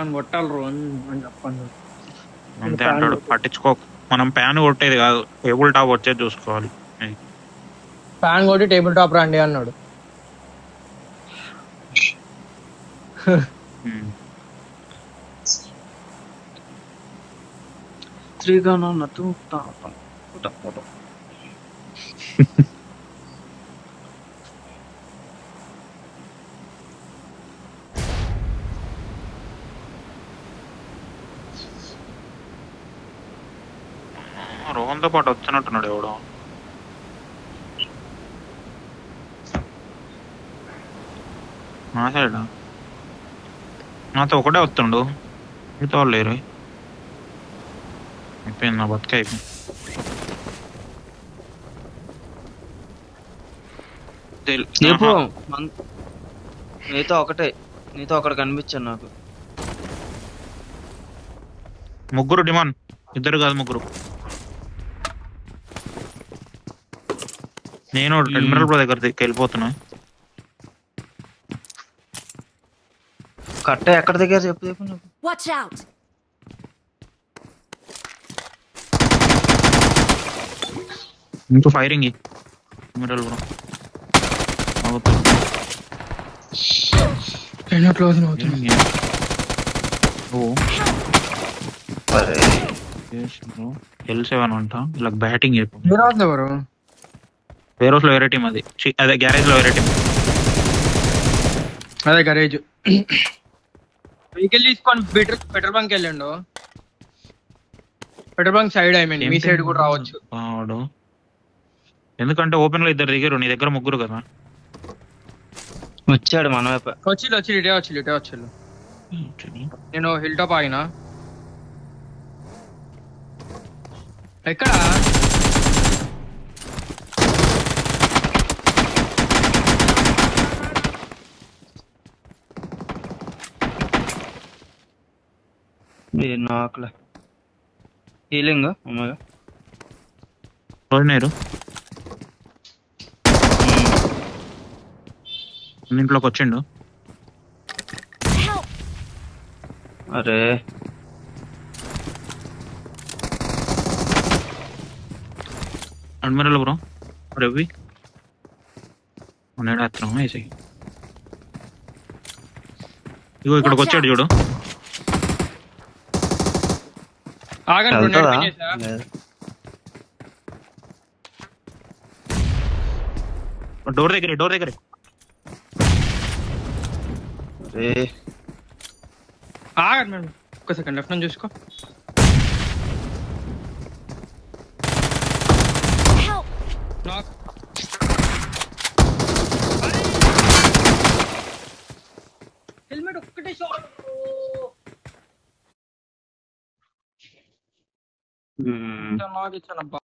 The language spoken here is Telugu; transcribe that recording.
అని కొట్టాలి రో అని చెప్పండి. అంతే అంటాడు, పట్టించుకోకు. మనం ప్యాన్ కొట్టేది కాదు, టేబుల్ టాప్ వచ్చేది చూసుకోవాలి. ఫ్యాన్ కొట్టి టేబుల్ టాప్ రండి అన్నాడు. రోహన్తో పాటు వచ్చినట్టున్నాడు ఎవడో. నా సైడ్ నాతో ఒకటే వస్తుండు, మిగతా వాళ్ళు లేరు. అయిపోయింది, నా బతికే అయిపోయింది. నీతో ఒకటే, నీతో ఒకటి కనిపించాను నాకు. ముగ్గురు డిమాండ్, ఇద్దరు కాదు ముగ్గురు. నేను అడ్మిరల్ బ్రో దగ్గరికి వెళ్ళిపోతున్నా. కట్ట ఎక్కడ దగ్గర చెప్పు నాకు. Watch out! ఇంకో firing admiral bro. Close L7 అంట. ఇలా బ్యాటింగ్ చెప్పు. ఎవరు వేరే రోజులో వేరే టీం, అది అదే గ్యారేజ్ లో వేరే టీం. అదే గరేజ్ వెహికల్ తీసుకొని పెట్రోల్ బంక్ వెళ్ళండు. Petrol bunk side I mean మీ సైడ్ కూడా రావచ్చు. వాడు ఎందుకంటే ఓపెన్ లో ఇద్దరు దిగారు, నీ దగ్గర ముగ్గురు కదా. వచ్చాడు మన వైపు. వచ్చి ఇటే వచ్చి నేను హిల్ టాప్ ఆగినా. ఎక్కడ నాకులే హీలింగ్ అమ్మగా రోజునేరు ఇంట్లోకి వచ్చిండు. అరే అడ్మిరల్ బ్రో రవి ఉన్నాడు అత్రం వేసి. ఇగో ఇక్కడికి వచ్చాడు చూడు. డోర్ దగ్గరే ఆగండి ఒక్క సెకండ్ లెఫ్ట్ నుంచి చూసుకో. హెల్మెట్ ఒక్కటే షాట్ నాకు ఇచ్చానబ్బా.